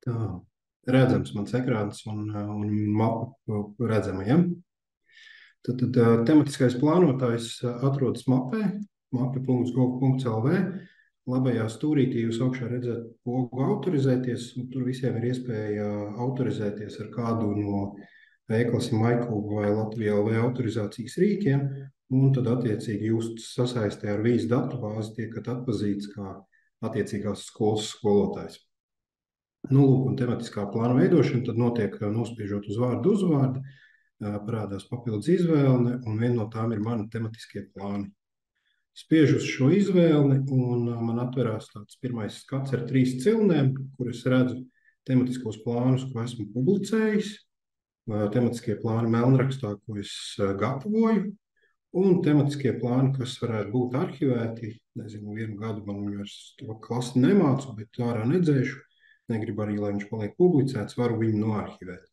Tā, redzams mans ekrāns un mapu redzama, ja? Tad tematiskais plānotājs atrodas mape.gov.lv. Labajā stūrītī jūs augšā redzat pogu autorizēties, un tur visiem ir iespēja autorizēties ar kādu no e-klasi MyCube vai Latvijā LV autorizācijas rīkiem, un tad attiecīgi jūs sasaistē ar vīzu datubāzi tiekat atpazīts kā attiecīgās skolas skolotājs. Nu, lūk, un tematiskā plāna veidošana tad notiek nospiežot uz vārdu uzvārdu, parādās papildus izvēle, un viena no tām ir mani tematiskie plāni. Spiežu uz šo izvēli, un man atverās tāds pirmais skats ar 3 cilnēm, kur es redzu tematiskos plānus, ko esmu publicējis, tematiskie plāni melnrakstā, ko es gatavoju, un tematiskie plāni, kas varētu būt arhivēti. Nezinu, 1 gadu man vairs to klasi nemācu, bet ārā nedzēšu. Negribu arī, lai viņš paliek publicēts, varu viņu noarhivēt.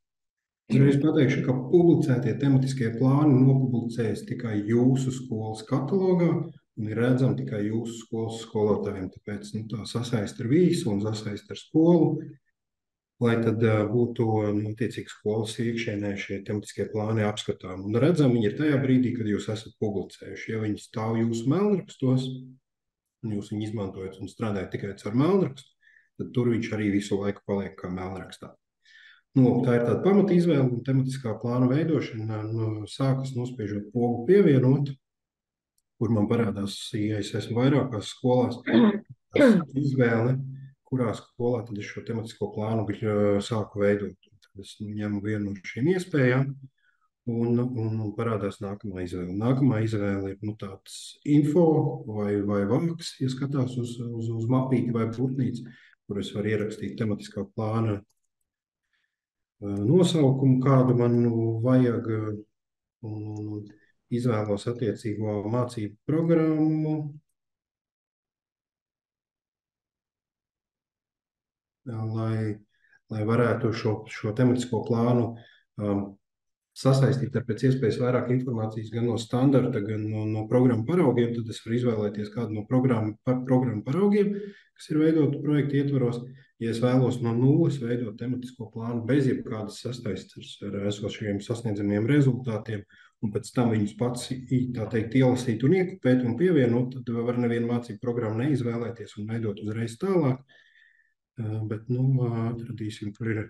Es pateikšu, ka publicētie tematiskie plāni nopublicējas tikai jūsu skolas katalogā un ir redzami tikai jūsu skolas skolotājiem. Tāpēc tā sasaist ar visu un sasaist ar skolu, lai tad būtu attiecīgi skolas iekšienē šie tematiskie plāni apskatām. Un redzami viņi ir tajā brīdī, kad jūs esat publicējuši. Ja viņi stāv jūsu melnrakstos, un jūs viņu izmantojat un strādājat tikai caur melnrakstu, tad tur viņš arī visu laiku paliek kā melnrakstā. Nu, tā ir tāda pamata izvēle, un tematiskā plāna veidošana sākas nospiežot pogu pievienot, kur man parādās, ja es esmu vairākās skolās, izvēle, kurā skolā tad es šo tematisko plānu sāku veidot. Tad es ņemu vienu no šīm iespējām, un parādās nākamā izvēle. Nākamā izvēle ir tāds info vai vārks, ja skatās uz mapīti vai burtnīci, kur es varu ierakstīt tematiskā plāna nosaukumu, kādu man vajag, un izvēlos attiecīgo mācību programmu, lai varētu šo tematisko plānu sasaistīt ar pēc iespējas vairāk informācijas gan no standarta, gan no programmu paraugiem. Tad es varu izvēlēties kādu no programmu paraugiem, kas ir veidoti projekta ietvaros. Ja es vēlos no nulles veidot tematisko plānu bez jebkādas sasaistes ar esošiem sasniedzamiem rezultātiem, un pēc tam viņus pats, tā teikt, ielasīt un iekopēt un pievienot, tad var nevienu mācību programmu neizvēlēties un veidot uzreiz tālāk. Bet, atradīsim, kur ir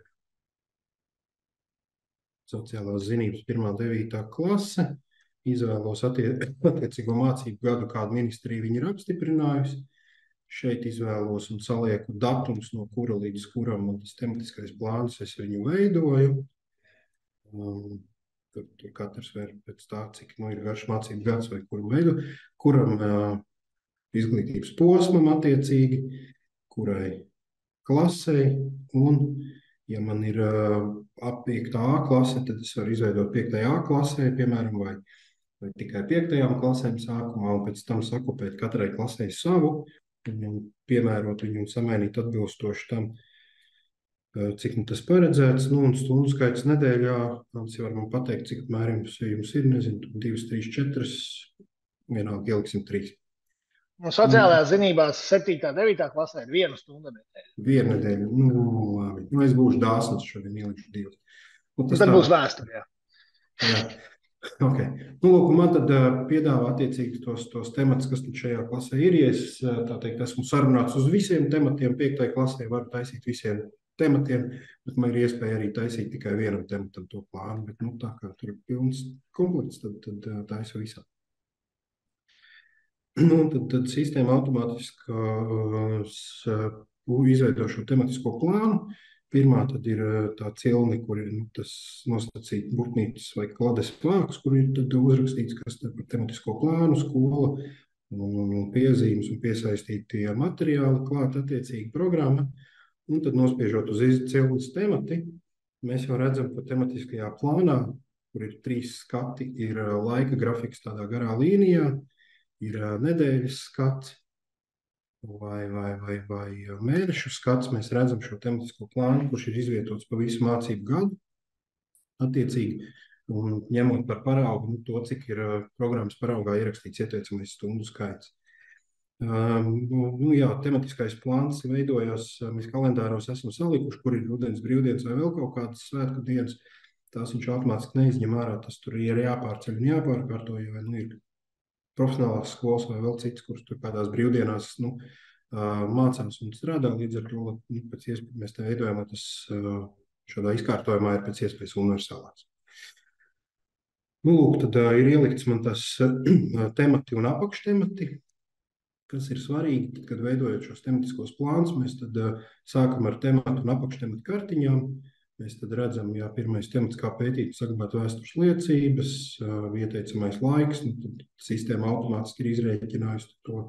sociālās zinības 1.9. klase. Izvēlos attiecīgo mācību gadu, kādu ministriju viņi ir apstiprinājusi. Šeit izvēlos un salieku datums, no kura līdz kuram man tas tematiskais plāns, es viņu veidoju. Tur katrs var pēc tā, cik ir garš mācību gads vai kuru veidu, kuram izglītības posmam attiecīgi, kurai klasei, un ja man ir 5. A klase, tad es varu izveidot 5. A klasē, piemēram, vai tikai 5. klasēm sākumā, un pēc tam sakopēt katrai klasei savu, un piemērot viņu un samainīt atbilstoši tam, cik tas paredzēts, un stundu skaits nedēļā. Kāds var man pateikt, cik apmēram jums ir, nezinu, 2, 3, 4, vienalga ieliksim 3. Sociālajās zinībās 7. 9. klasē ir 1 stunda nedēļa. 1 nedēļa, labi. Es būšu dāsns šodien ielikšu 2. Tad būs vēsture, jā. Jā. Okay. Lūk, man tad piedāvā attiecīgi tos tematus, kas tad šajā klasē ir. Ja es, tā teikt, esmu sarunāts uz visiem tematiem, 5. klasē varu taisīt visiem tematiem, bet man ir iespēja arī taisīt tikai vienam tematam to plānu. Bet, tā kā tur ir pilns komplekts, tad taisu visam. Tad sistēma automātiski izveido šo tematisko plānu. Pirmā tad ir tā cilne, kur ir tas nosacīt burtnītes vai klades vārks, kur ir tad uzrakstīts, kas tad par tematisko plānu, skola, piezīmes un piesaistītie materiāli, klāt attiecīgi programma. Un tad nospiežot uz cilnes temati, mēs jau redzam, ka tematiskajā plānā, kur ir 3 skati, ir laika grafiks tādā garā līnijā, ir nedēļas skats, vai mēnešu skats. Mēs redzam šo tematisko plānu, kurš ir izvietots pa visu mācību gadu. Attiecīgi, un ņemot par paraugu to, cik ir programmas paraugā ierakstīts ieteicamais stundu skaits. Jā, tematiskais plāns veidojās. Mēs kalendāros esam salikuši, kur ir rudens brīvdienas vai vēl kaut kādas svētku dienas. Tās viņš automātiski neizņem ārā. Tas tur ir jāpārceļ un jāpārkārto, jo ir profesionālās skolas vai vēl citas, kuras tur kādās brīvdienās mācās un strādā. Līdz ar to pēc iespējas mēs te veidojam, lai tas šādā izkārtojumā ir pēc iespējas universālāks. Lūk, tad ir ielikts man tas temati un apakštemati, kas ir svarīgi. Tad, kad veidojot šos tematiskos plānus, mēs tad sākam ar tematu un apakštematu kartiņām. Mēs tad redzam, pirmais temats, kā pētīt, saglabāt vēstures liecības, ieteicamais laiks, tad sistēma automātiski ir izrēķinājusi to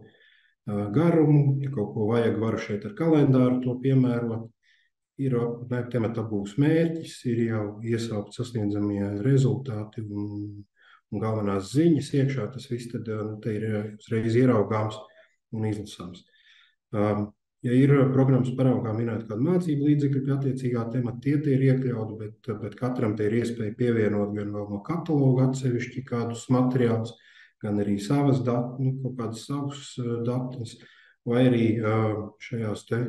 garumu. Ja kaut ko vajag, varu šeit ar kalendāru to piemērot. Ir temata apgūves mērķis, ir jau iesaukt sasniedzamie rezultāti un galvenās ziņas iekšā. Tas viss tad te ir uzreiz ieraugāms un izlasāms. Ja ir programmas paraugā minēt kādu mācību līdzekļu pie attiecīgā temata, tie ir iekļauti, bet katram te ir iespēja pievienot gan vēl no kataloga atsevišķi kādus materiālus, gan arī savas kaut kādas savus datus, vai arī šajās te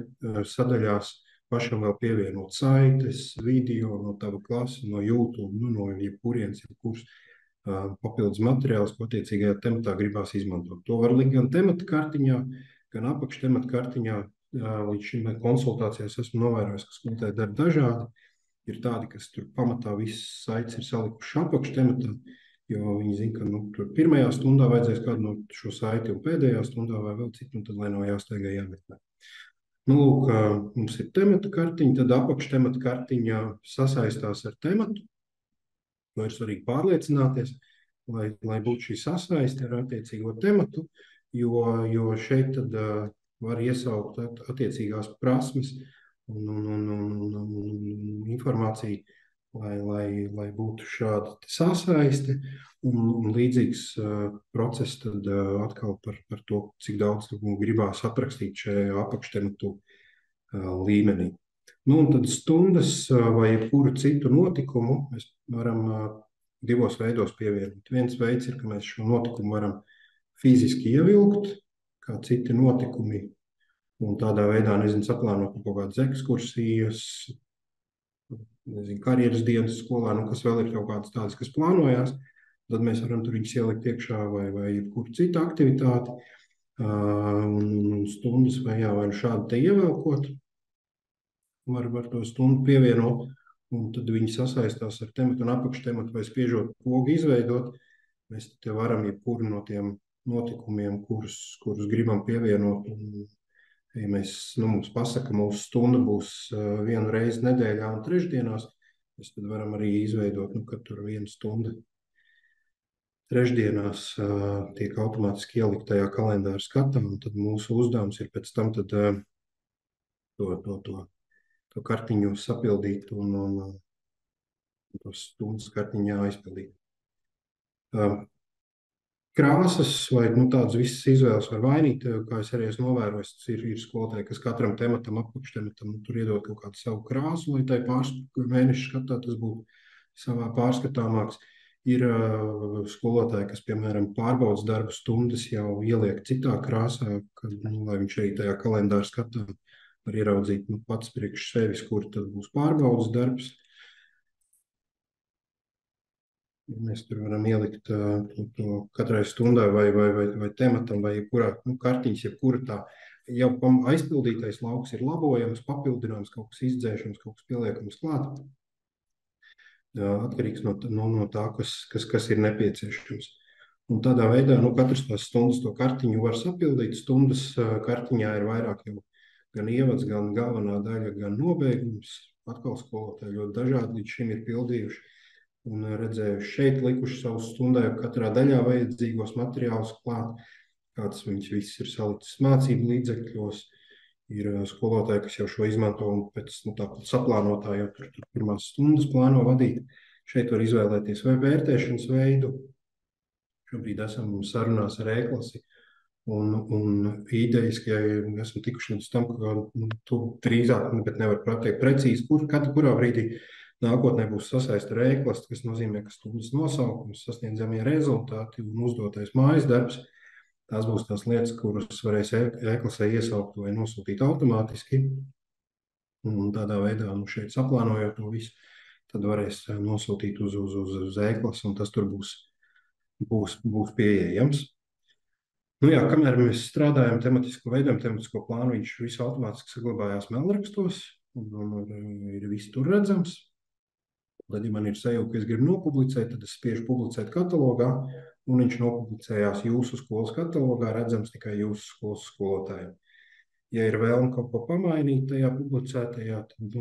sadaļās pašam vēl pievienot saites, video no tava klasa, no YouTube, no jebkurienes, jebkurs papildus materiāls, ko attiecīgajā tematā gribās izmantot. To var likt gan temata kartiņā, gan apakštemata kartiņā. Līdz šim konsultācijās esmu novērojis, ka skolotāji dara dažādi. Ir tādi, kas tur pamatā visas saites ir salikuši apakštematā, jo viņi zina, ka tur pirmajā stundā vajadzēs kādu no šo saiti un pēdējā stundā vai vēl citu, tad lai nav jāsteigā jāmeklē. Lūk, mums ir temata kartiņa, tad apakštemata kartiņa sasaistās ar tematu. To ir svarīgi pārliecināties, lai būtu šī sasaiste ar attiecīgo tematu, jo šeit tad var iesaukt attiecīgās prasmes un informāciju, lai būtu šāda sasaiste un līdzīgs process tad atkal par to, cik daudz gribās aprakstīt šajā apakštematu līmenī. Un tad stundas vai jebkuru citu notikumu mēs varam divos veidos pievienot. Viens veids ir, ka mēs šo notikumu varam fiziski ievilkt, kā citi notikumi, un tādā veidā, saplānot kaut kādas ekskursijas, karjeras dienas skolā, kas vēl ir kaut kādas tādas, kas plānojās, tad mēs varam tur viņus ielikt iekšā vai jebkuru citu aktivitāti, un stundas vai šādi te ievelkot, var to stundu pievienot, un tad viņi sasaistās ar tematu un apakštematu vai spiežot pogu izveidot. Mēs te varam jebkuru no tiem notikumiem, kurus gribam pievienot. Un, ja mums pasaka, mūsu stunda būs vienu reizi nedēļā un trešdienās, mēs tad varam arī izveidot, ka tur viena stunda trešdienās tiek automātiski ielikt tajā kalendāra skatā, un tad mūsu uzdevums ir pēc tam tad to kartiņu sapildīt un to stundas kartiņā aizpildīt. Krāsas vai tādas visas izvēles var vainīt, kā es arī esmu novērojis, ir skolotāji, kas katram tematam, apakštematam tur iedod kaut kādu savu krāsu, lai tai mēneša skatā tas būtu savā pārskatāmāks. Ir skolotāji, kas, piemēram, pārbaudas darbu stundas jau ieliek citā krāsā, lai viņš arī tajā kalendāra skatā var ieraudzīt pats priekš sevis, kur tad būs pārbaudas darbs. Mēs tur varam ielikt to katrai stundai vai tematam, vai jebkurā kartiņas, jebkura tā jau aizpildītais lauks ir labojams, papildinājums, kaut kas izdzēšams, kaut kas pieliekams klāt. Atkarīgs no tā, kas ir nepieciešams. Un tādā veidā katrs tās stundas to kartiņu var sapildīt. Stundas kartiņā ir vairāk jau gan ievads, gan galvenā daļa, gan nobeigums. Atkal skolotāji ļoti dažādi līdz šim ir pildījuši. Un redzējuši šeit likuši savu stundai katrā daļā vajadzīgos materiālus klāt, kāds viņas viss ir salicis mācību līdzekļos. Ir skolotāji, kas jau šo izmanto un pēc tāpat saplānotā jau tur pirmās stundas plāno vadīt. Šeit var izvēlēties vai vērtēšanas veidu. Šobrīd esam sarunās ar e-klasi un idejas, ka esam tikuši līdz tam, ka tu drīzāk, bet nevar pateikt precīzi, kurā brīdī nākotnē būs sasaista ar e-klastu, kas nozīmē, ka stundas nosaukums, sasniedzamie rezultāti un uzdotais mājas darbs, Tās būs tās lietas, kuras varēs e-klasē iesaukt vai nosūtīt automātiski. Un tādā veidā, šeit saplānojot to visu, tad varēs nosūtīt uz e-klasi, un tas tur būs pieejams. Jā, kamēr mēs strādājam veidojam tematisko plānu, viņš visu automātiski saglabājās mailrakstos, un ir viss tur redzams. Tad, ja man ir sajūta, ka es gribu nopublicēt, tad es spiežu publicēt katalogā, un viņš nopublicējās jūsu skolas katalogā, redzams tikai jūsu skolas skolotājiem. Ja ir vēlme kaut ko pamainīt tajā publicētajā, tad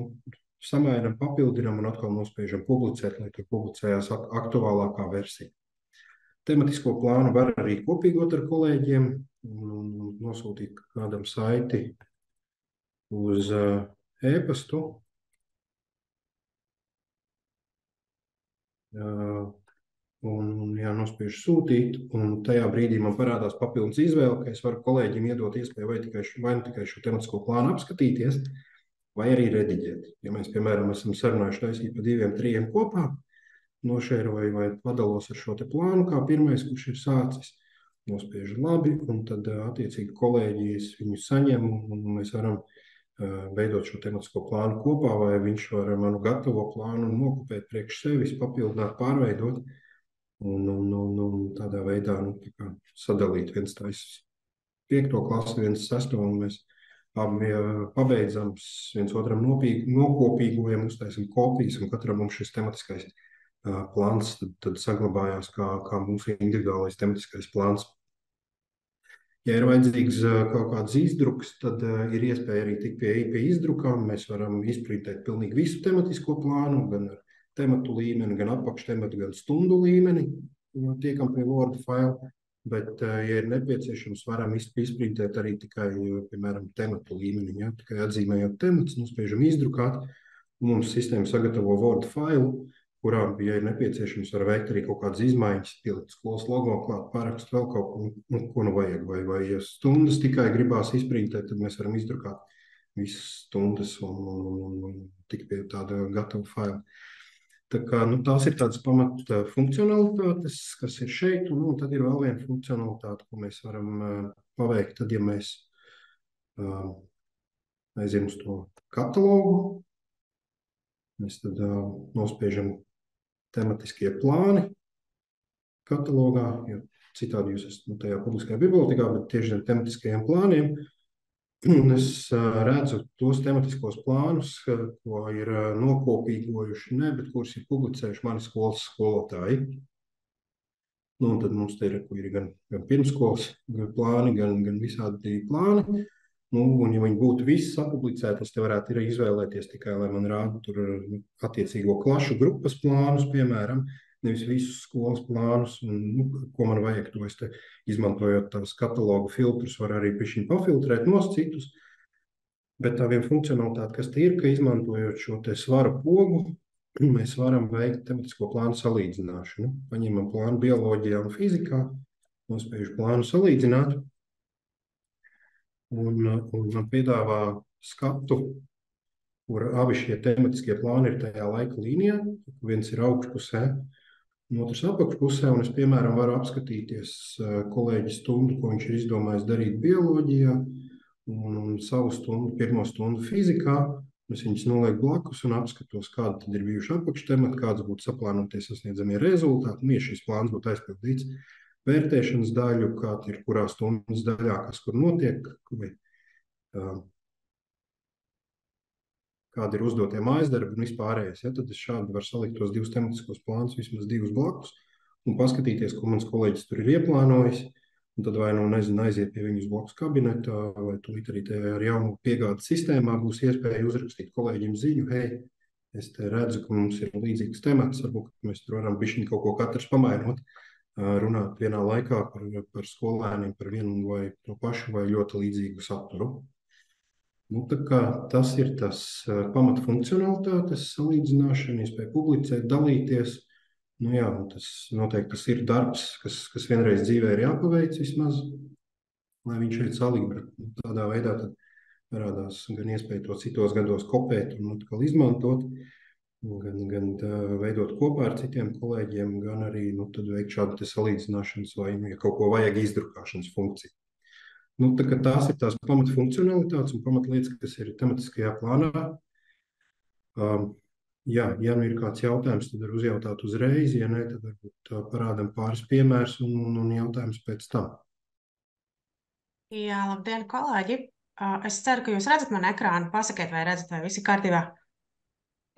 samainam, papildinam un atkal nospiežam publicēt, lai tur publicējās aktuālākā versija. Tematisko plānu var arī kopīgot ar kolēģiem un nosūtīt kādam saiti uz e-pastu. Un jānospiež sūtīt, un tajā brīdī man parādās papildus izvēle, ka es varu kolēģiem iedot iespēju vai nu tikai šo tematisko plānu apskatīties, vai arī rediģēt. Ja mēs, piemēram, esam sarunājuši taisīt pa 2, 3 kopā, nošēroju vai padalos ar šo te plānu, kā pirmais, kurš ir sācis, nospiežu labi, un tad attiecīgi kolēģijas viņu saņem, un mēs varam veidot šo tematisko plānu kopā, vai viņš var manu gatavo plānu nokopēt priekš sevis, papildināt, pārveidot, un tādā veidā sadalīt viens taisas 5. klasi, viens 6. un mēs abi pabeidzam, viens otram nokopīgojam, uztaisam kopijas, un katram mums šis tematiskais plāns tad saglabājās kā mūsu individuālais tematiskais plāns. Ja ir vajadzīgs kaut kāds izdruks, tad ir iespēja arī tikt pie izdrukām. Mēs varam izprintēt pilnīgi visu tematisko plānu, gan ar tematu līmeni, gan apakštematu, gan stundu līmeni, tiekam pie Word file. Bet, ja ir nepieciešams, varam izprintēt arī tikai, piemēram, tematu līmeni. Ja? Tikai atzīmējot temats, nospiežam izdrukāt, un mums sistēma sagatavo Word file, kurā, ja ir nepieciešams, var veikt arī kaut kādas izmaiņas, pielikt skolas logo klāt, parakstu vēl kaut ko vajag. Vai ja stundas tikai gribās izprintēt, tad mēs varam izdrukāt visas stundas un tikt pie tāda gatava faila. Tā kā, tās ir tādas pamata funkcionalitātes, kas ir šeit, un tad ir vēl viena funkcionalitāte, ko mēs varam paveikt, tad, ja mēs aiziem uz to katalogu, mēs tad nospiežam tematiskie plāni katalogā, jo citādi jūs esat tajā publiskajā bibliotekā, bet tieši zem tematiskajiem plāniem. Un es redzu tos tematiskos plānus, ko ir nokopīgojuši, bet kurus ir publicējuši mani skolas skolotāji. Un tad mums te ir gan pirmskolas plāni, gan visādi plāni. Un ja viņi būtu visi sapublicēti, es te varētu izvēlēties tikai, lai man rāda tur attiecīgo klašu grupas plānus, piemēram, nevis visus skolas plānus, un, ko man vajag, to es te izmantojot tās katalogu filtrus, var arī pišķiņ pafiltrēt citus. Bet tā viena funkcionalitāte, kas te ir, ka izmantojot šo te svaru pogu, mēs varam veikt tematisko plānu salīdzināšanu. Paņemam plānu bioloģijā un fizikā, nospiežu plānu salīdzināt, un man piedāvā skatu, kur abi šie tematiskie plāni ir tajā laika līnijā. Viens ir augšpusē, un otrs apakšpusē, un es, piemēram, varu apskatīties kolēģi stundu, ko viņš ir izdomājis darīt bioloģijā, un savu stundu, pirmo stundu fizikā. Es viņus nolieku blakus un apskatos, kādi tad ir bijuši apakštemati, kāds būtu saplānoties sasniedzamie rezultāti, un ja šis plāns būtu aizpildīts, vērtēšanas daļu, kāda ir kurā stundas daļā, kas kur notiek, kādi ir uzdotie mājasdarbi un vispārējais. Ja, tad es šādi varu salikt tos divus tematiskos plānus, vismaz divus blakus, un paskatīties, ko mans kolēģis tur ir ieplānojis. Un tad vai aiziet pie viņus blakus kabinetā, vai tūlīt arī ar jaunu piegādes sistēmā būs iespēja uzrakstīt kolēģim ziņu, hei, es te redzu, ka mums ir līdzīgs temats, varbūt mēs tur varam bišķiņ kaut ko katrs pamainot, runāt vienā laikā par skolēniem, par vienu vai to pašu vai ļoti līdzīgu saturu. Tā kā tas ir tas pamata funkcionalitātes salīdzināšana, iespēja publicēt, dalīties. Tas noteikti tas ir darbs, kas vienreiz dzīvē ir jāpaveic vismaz, lai viņš šeit salikt. Tādā veidā tad parādās gan iespēja to citos gados kopēt un atkal izmantot. gan veidot kopā ar citiem kolēģiem, gan arī tad veikt šādu te salīdzināšanas vai, ja kaut ko vajag, izdrukāšanas funkciju. Tās ir tās pamatfunkcionalitātes un pamatlietas, kas ir tematiskajā plānā. Jā, ja ir kāds jautājums, tad var uzjautāt uzreiz, ja ne, tad varbūt parādam pāris piemērus un jautājums pēc tam. Jā, labdien, kolēģi! Es ceru, ka jūs redzat manu ekrānu. Pasakiet, vai redzat, vai viss ir kārtībā?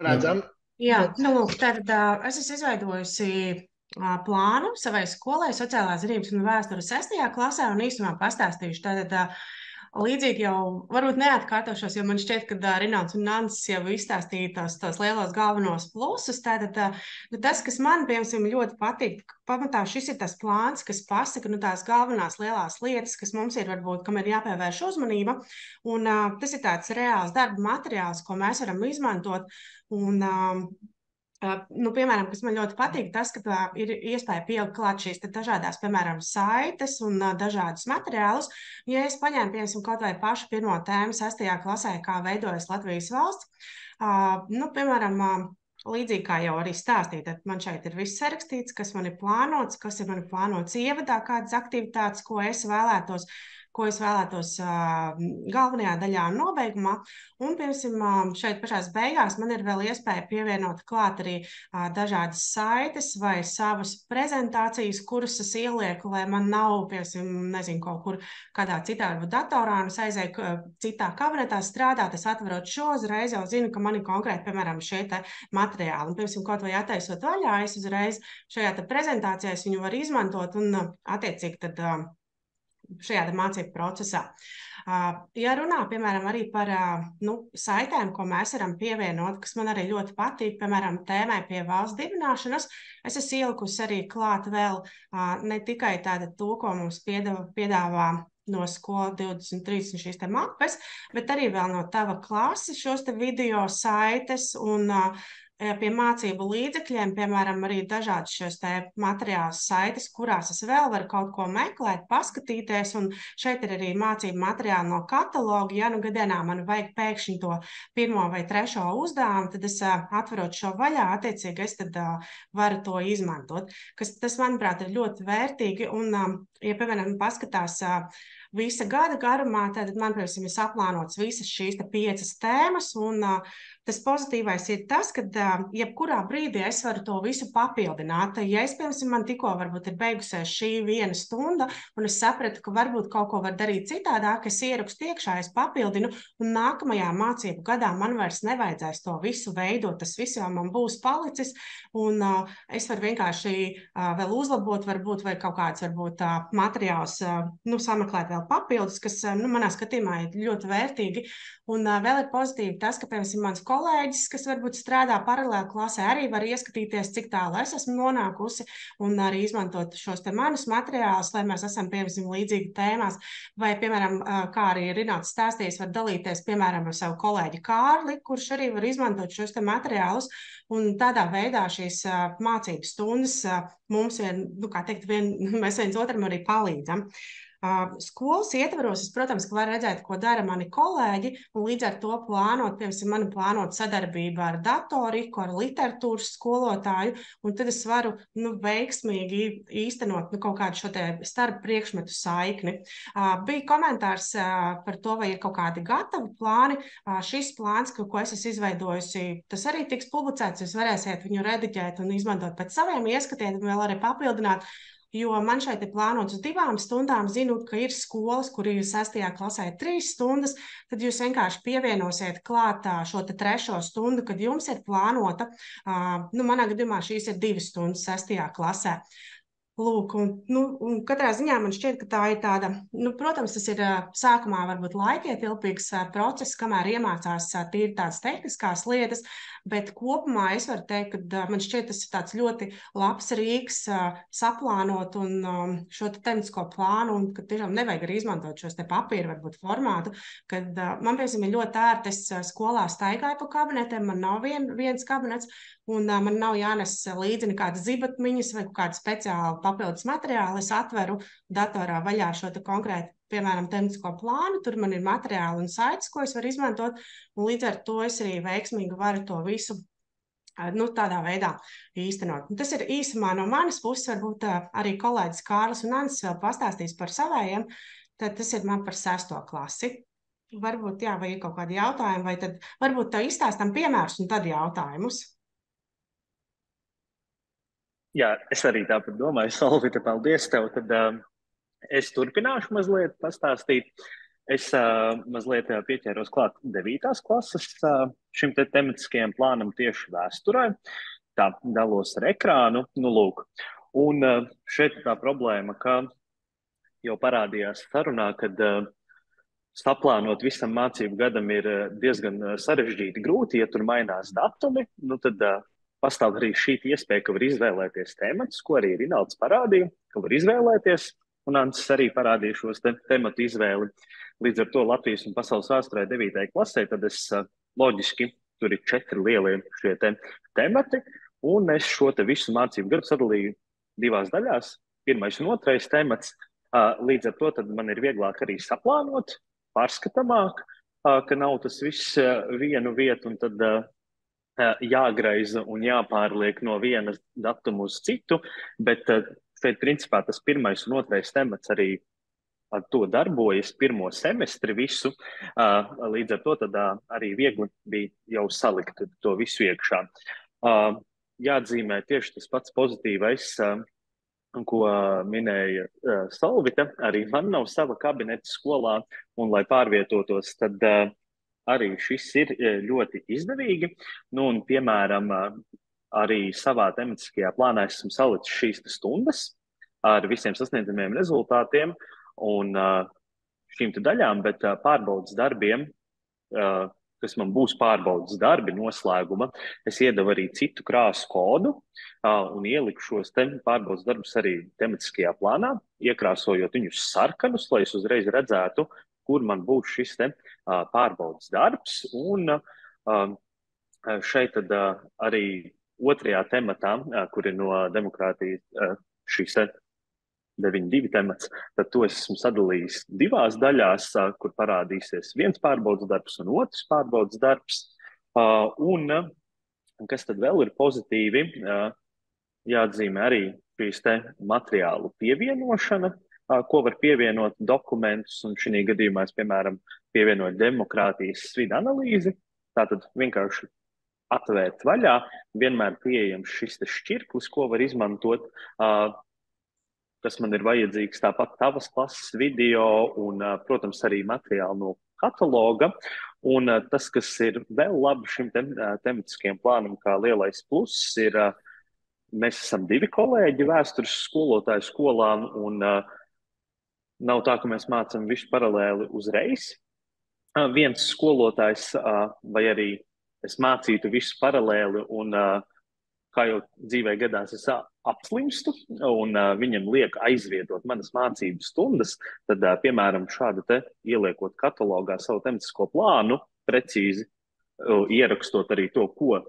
Redzam. Jā, tad es esmu izveidojusi plānu savai skolai sociālās zinības un vēstures 6. klasē un īsumā pastāstījuši. Tātad līdzīgi jau varbūt neatkārtošos, jo man šķiet, ka Rinalds un Nants jau izstāstīja tos lielos galvenos plusus. Tātad tas, kas man, piemēram, ļoti patīk, pamatā šis ir tas plāns, kas pasaka tās galvenās lielās lietas, kas mums ir varbūt, kam ir jāpievērš uzmanība. Un tas ir tāds reāls darba materiāls, ko mēs varam izmantot. Un, piemēram, kas man ļoti patīk, tas, ka ir iespēja pielikt klāt šīs dažādās, piemēram, saites un dažādus materiālus. Ja es paņēmu, piemēram, kaut vai pašu pirmo tēmu 6. klasē, kā veidojas Latvijas valsts, piemēram, līdzīgi kā jau arī stāstīja, tad man šeit ir viss sarakstīts, kas man ir plānots, kas ir man plānots ievadā, kādas aktivitātes, ko es vēlētos galvenajā daļā un nobeigumā. Un, piemēram, šeit pašās beigās man ir vēl iespēja pievienot klāt arī dažādas saites vai savas prezentācijas, kuras es ielieku, lai man nav, piemēram, nezinu, kaut kur kādā citā varbūt datorā, un es aizēju citā kabinetā strādāt, es atverot šo uzreiz jau zinu, ka man ir konkrēti, piemēram, šie te materiāli. Un, piemēram, kaut vai attaisot vaļā, es uzreiz šajā te prezentācijā viņu varu izmantot un attiecīgi tad šajā mācību procesā. Ja runā, piemēram, arī par saitēm, ko mēs varam pievienot, kas man arī ļoti patīk, piemēram, tēmai pie valsts dibināšanas, es esmu ielikusi arī klāt vēl ne tikai to, ko mums piedāvā no skola 2030 šīs te mapes, bet arī vēl no tava klases šos te video saites un pie mācību līdzekļiem, piemēram, arī dažādas šos te materiālus saites, kurās es vēl varu kaut ko meklēt, paskatīties, un šeit ir arī mācību materiāli no kataloga. Ja gadienā man vajag pēkšņi to 1. vai 3. uzdevumu, tad es atverot šo vaļā, attiecīgi es tad varu to izmantot. Tas, manuprāt, ir ļoti vērtīgi, un, ja, piemēram, paskatās visa gada garumā, tad man, protams, ir saplānots visas šīs 5 tēmas, un tas pozitīvais ir tas, ka jebkurā brīdī es varu to visu papildināt. Ja es, piemēram, man tikko varbūt ir beigusies šī 1 stunda, un es sapratu, ka varbūt kaut ko var darīt citādāk, es ierakstu iekšā, es papildinu, un nākamajā mācību gadā man vairs nevajadzēs to visu veidot, tas viss jau man būs palicis, un es varu vienkārši vēl uzlabot, varbūt, vai kaut kāds, varbūt, materiāls, sameklēt vēl papildus, kas, manā skatījumā ir ļoti vērtīgi. Un vēl ir pozitīvi tas, ka, piemēram, mans kolēģis, kas varbūt strādā paralēli klasē, arī var ieskatīties, cik tālu es esmu nonākusi, un arī izmantot šos te manus materiālus, lai mēs esam, piemēram, līdzīgi tēmās. Vai, piemēram, kā arī Rinalds stāstījis, var dalīties, piemēram, ar savu kolēģi Kārli, kurš arī var izmantot šos te materiālus, un tādā veidā šīs mācības stundas mums mēs viens otram arī palīdzam. Skolas ietvaros, protams, ka var redzēt, ko dara mani kolēģi, un līdz ar to plānot, piemēram, mani plānot sadarbību ar datoriku, ar literatūras skolotāju, un tad es varu veiksmīgi īstenot kaut kādu šo te starp priekšmetu saikni. Bija komentārs par to, vai ir kaut kādi gatavi plāni. Šis plāns, ko es esmu izveidojusi, tas arī tiks publicēts, jūs varēsiet viņu rediģēt un izmantot pēc saviem ieskatiem, un vēl arī papildināt. Jo man šeit ir plānots uz 2 stundām, zinu, ka ir skolas, kur ir 6. klasē 3 stundas, tad jūs vienkārši pievienosiet klāt šo te 3. stundu, kad jums ir plānota. Manā gadījumā šīs ir 2 stundas 6. klasē. Lūk, un katrā ziņā man šķiet, ka tā ir tāda, protams, tas ir sākumā varbūt laikietilpīgs process, kamēr iemācās tīri tādas tehniskās lietas, bet kopumā es varu teikt, ka man šķiet, tas ir tāds ļoti labs rīks saplānot un šo te tematisko plānu, un ka tiešām nevajag arī izmantot šos te papīru, varbūt formātu, kad man, piemēram, ir ļoti ērti, es skolā staigāju pa kabinetiem, man nav viens kabinets, un man nav jānes līdzi nekādas zibatmiņas vai kāda speciāla papildus materiāli. Es atveru datorā vaļā šo te konkrētu, piemēram, tematisko plānu, tur man ir materiāli un saites, ko es varu izmantot, un līdz ar to es arī veiksmīgi varu to visu tādā veidā īstenot. Un tas ir īsumā no manas puses, varbūt arī kolēģis Kārlis un Ansis vēl pastāstīs par savējiem, tad tas ir man par 6. klasi. Varbūt, jā, vai ir kaut kādi jautājumi, vai tad varbūt tev izstāstam piemērus un tad jautājumus. Jā, es arī tāpat domāju, Solvita, paldies tev. Tad es turpināšu mazliet pastāstīt. Es mazliet pieķēros klāt 9. klases šim te tematiskajam plānam tieši vēsturē. Tā dalos ar ekrānu. Nu, lūk. Un šeit tā problēma, ka jau parādījās sarunā, kad saplānot visam mācību gadam ir diezgan sarežģīti grūti, ja tur mainās datumi, nu tad pastāv arī šī iespēja, ka var izvēlēties tematus, ko arī Rinalds parādīja, ka var izvēlēties, un Ancis arī parādīja šos tematu izvēli. Līdz ar to Latvijas un pasaules vēsturē 9. klasē, tad es loģiski, tur ir 4 lielie šie temati, un es šo te visu mācību gadu sadalīju 2 daļās. 1. un 2. temats. Līdz ar to tad man ir vieglāk arī saplānot, pārskatāmāk, ka nav tas viss vienu vietu un tad jāgraiza un jāpārliek no viena datuma uz citu, bet šeit principā tas 1. un 2. temats arī ar to darbojas 1. semestri visu, līdz ar to tad arī viegli bija jau salikt to visu iekšā. Jāatzīmē tieši tas pats pozitīvais, ko minēja Solvita, arī man nav sava kabineta skolā, un lai pārvietotos, tad arī šis ir ļoti izdevīgi. Nu, un, piemēram, arī savā tematiskajā plānā esmu salicis šīs stundas ar visiem sasniedzamiem rezultātiem un šīm daļām, bet pārbaudas darbiem, kas man būs pārbaudas darbi noslēguma, es iedevu arī citu krāsu kodu un ieliku šos pārbaudas darbus arī tematiskajā plānā, iekrāsojot viņus sarkanus, lai es uzreiz redzētu, kur man būs šis pārbaudas darbs. Un šeit tad arī 2. tematā, kur ir no demokrātijas šīs 9.2 temats, tad to esmu sadalījis 2 daļās, kur parādīsies viens pārbaudas darbs un otrs pārbaudas darbs. Un kas tad vēl ir pozitīvi, jāatzīmē arī šīs materiālu pievienošana, ko var pievienot dokumentus, un šī gadījumā es, piemēram, pievienoju demokrātijas svidu analīzi, tātad vienkārši atvērt vaļā, vienmēr pieejams šis šķirklis, ko var izmantot, kas man ir vajadzīgs, tāpat tavas klases video un, protams, arī materiāli no kataloga. Un tas, kas ir vēl labi šim tematiskajam plānam, kā lielais pluss, ir, mēs esam 2 kolēģi vēstures skolotāju skolā, un nav tā, ka mēs mācam visu paralēli uzreiz. Viens skolotājs vai arī es mācītu visu paralēli un kā jau dzīvē gadās, es apslimstu un viņam liek aizvietot manas mācību stundas, tad, piemēram, šādu ieliekot katalogā savu tematisko plānu, precīzi ierakstot arī to, ko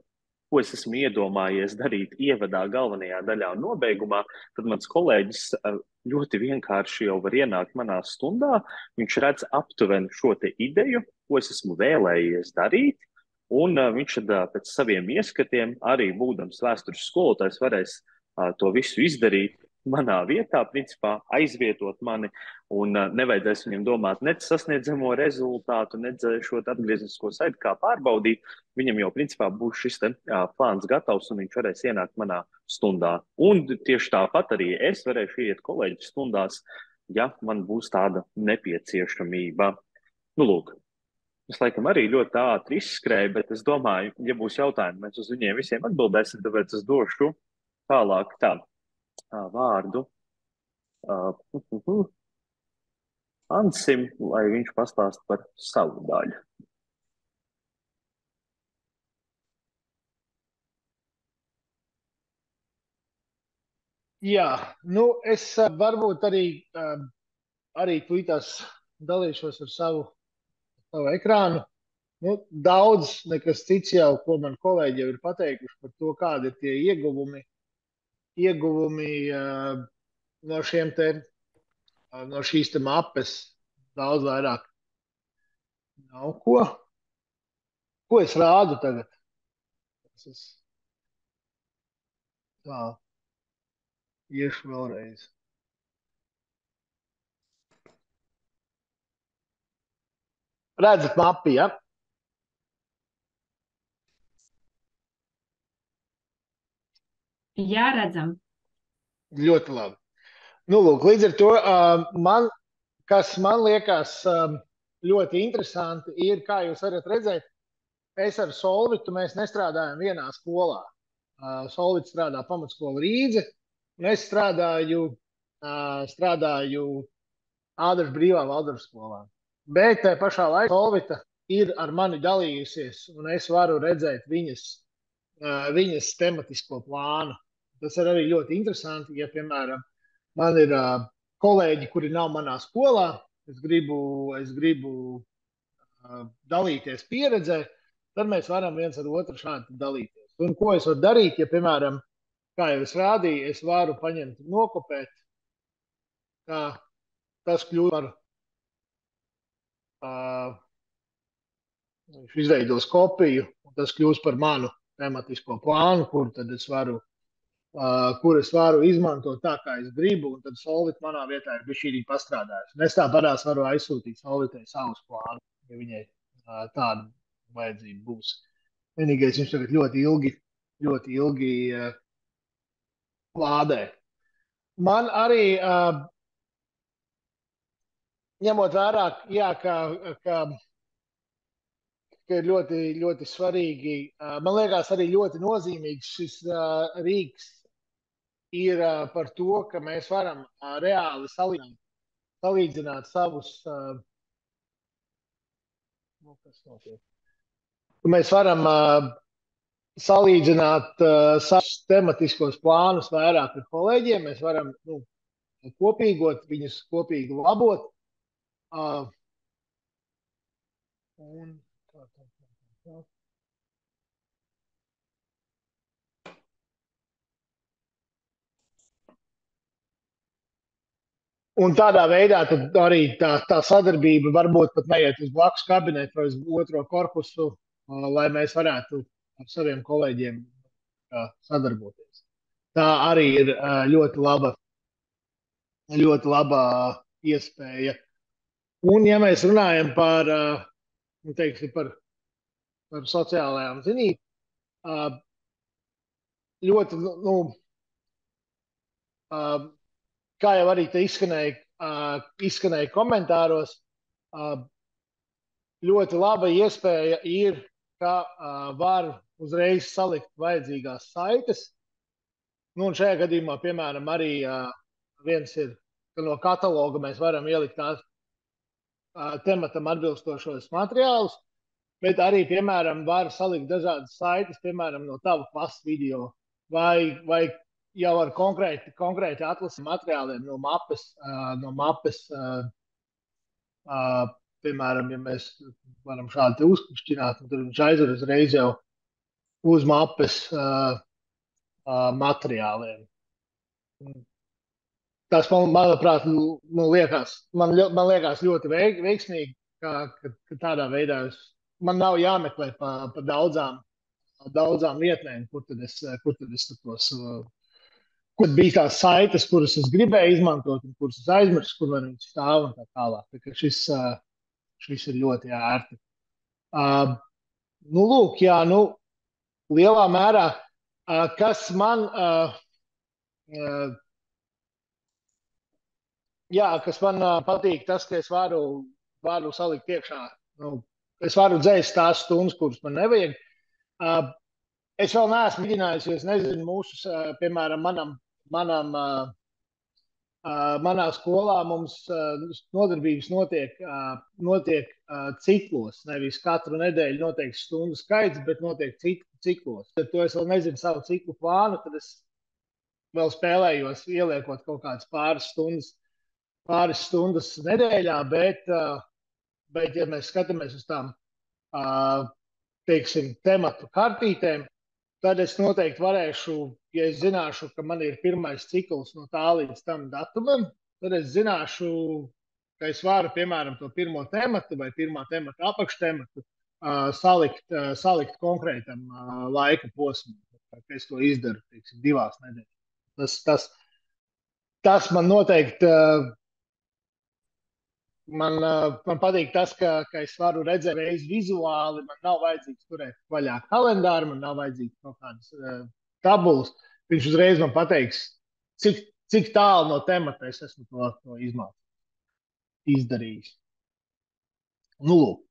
es esmu iedomājies darīt ievadā, galvenajā daļā un nobeigumā, tad mans kolēģis ļoti vienkārši jau var ienākt manā stundā, viņš redz aptuveni šo ideju, ko es esmu vēlējies darīt, un viņš tad pēc saviem ieskatiem, arī būdams vēstures skolotājs, varēs to visu izdarīt manā vietā, principā aizvietot mani, un nevajadzēs viņam domāt nec sasniedzamo rezultātu, nec šo atgrieznisko saiti, kā pārbaudīt. Viņam jau principā būs šis plāns gatavs, un viņš varēs ienākt manā stundā. Un tieši tāpat arī es varēšu iet kolēģu stundās, ja man būs tāda nepieciešamība. Nu, lūk. Es laikam arī ļoti ātri izskrēju, bet es domāju, ja būs jautājumi, mēs uz viņiem visiem atbildēsim, tāpēc es došu tālāk vārdu Ansim, lai viņš pastāst par savu daļu. Jā, nu es varbūt arī tūlītās dalīšos ar savu ekrānu. Nu, daudz nekas cits jau, ko man kolēģi jau ir pateikuši par to, kādi ir tie ieguvumi no šīs mapes. Daudz vairāk nav ko. Ko es rādu tagad? Tā, iešu vēlreiz. Redzat mapi, ja? Jā, redzam. Ļoti labi. Nu, lūk, līdz ar to kas man liekas ļoti interesanti, ir, kā jūs varat redzēt, es ar Solvitu mēs nestrādājam vienā skolā. Solvits strādā pamatskola Rīdze, un es strādāju Ādras brīvā Valdorfa skolā. Bet tajā pašā laikā Solvita ir ar mani dalījusies, un es varu redzēt viņas tematisko plānu. Tas ir arī ļoti interesanti, ja, piemēram, man ir kolēģi, kuri nav manā skolā, es gribu dalīties pieredzē, tad mēs varam viens ar otru šādi dalīties. Un ko es varu darīt, ja, piemēram, kā jau es rādīju, es varu paņemt un nokopēt, kā tas kļūst par izveidos kopiju, un tas kļūst par manu tematisko plānu, kur es varu izmantot tā, kā es gribu, un tad Solvit manā vietā ir bišķīgi pastrādājis. Un es tāpatās varu aizsūtīt Solvitai savus plānus, ja viņai tāda vajadzība būs. Vienīgais viņš tagad ļoti ilgi lādē. Man arī, ņemot vērā, jā, ka ir ļoti, ļoti svarīgi, man liekas arī ļoti nozīmīgs šis rīks ir par to, ka mēs varam reāli salīdzināt savus, mēs varam salīdzināt savus tematiskos plānus vairāk ar kolēģiem, mēs varam kopīgot, viņus kopīgi labot. Un tādā veidā tad arī tā sadarbība varbūt pat neiet uz blakus kabinetu vai uz otro korpusu, lai mēs varētu ar saviem kolēģiem sadarboties. Tā arī ir ļoti laba iespēja. Un ja mēs runājam par, teiksim, par sociālajām zinībām, ļoti, kā jau arī te izskanēja komentāros, ļoti laba iespēja ir, ka var uzreiz salikt vajadzīgās saites. Un šajā gadījumā, piemēram, arī viens ir, ka no kataloga mēs varam ielikt tās tematam atbilstošos materiālus, bet arī, piemēram, var salikt dažādas saites, piemēram, no tavu klases video vai jau ar konkrēti atlasi materiāliem no mapes, piemēram, ja mēs varam šādi uzkrišķināt, tad viņš aizver uzreiz jau uz mapes materiāliem. Tas, manuprāt, man liekas ļoti veiksmīgi, ka tādā veidā man nav jāmeklē pa daudzām vietnēm, kur tad es tos kur bija tās saites, kuras es gribēju izmantot, un kuras es aizmirsu, kur man viņas stāv un tā tālāk. Tā kā šis ir ļoti ērti. Lūk, jā, lielā mērā, kas man patīk, tas, ka es varu salikt iekšā. Es varu dzēst tās stundas, kuras man nevajag. Es vēl neesmu mēģinājis, jo es nezinu, piemēram, manā skolā mums nodarbības notiek ciklos. Nevis katru nedēļu notiek stundu skaits, bet notiek ciklos. Tad to es vēl nezinu savu ciklu plānu, tad es vēl spēlējos, ieliekot kaut kādas pāris stundas nedēļā, bet ja mēs skatāmies uz tām, teiksim, tematu kartītēm, tad es noteikti varēšu, ja es zināšu, ka man ir pirmais cikls no tā līdz tam datumam, tad es zināšu, ka es varu, piemēram, to pirmo tematu vai pirmā temata apakštematu salikt konkrētam laika posmam. ka es to izdaru, teiksim, 2 nedēļās. Tas man noteikti, man patīk tas, ka es varu redzēt reizi vizuāli, man nav vajadzīgs turēt vaļā kalendāru, man nav vajadzīgs kaut kādas tabulas. Viņš uzreiz man pateiks, cik tālu no temata es esmu to izdarījis. Nu, lūk.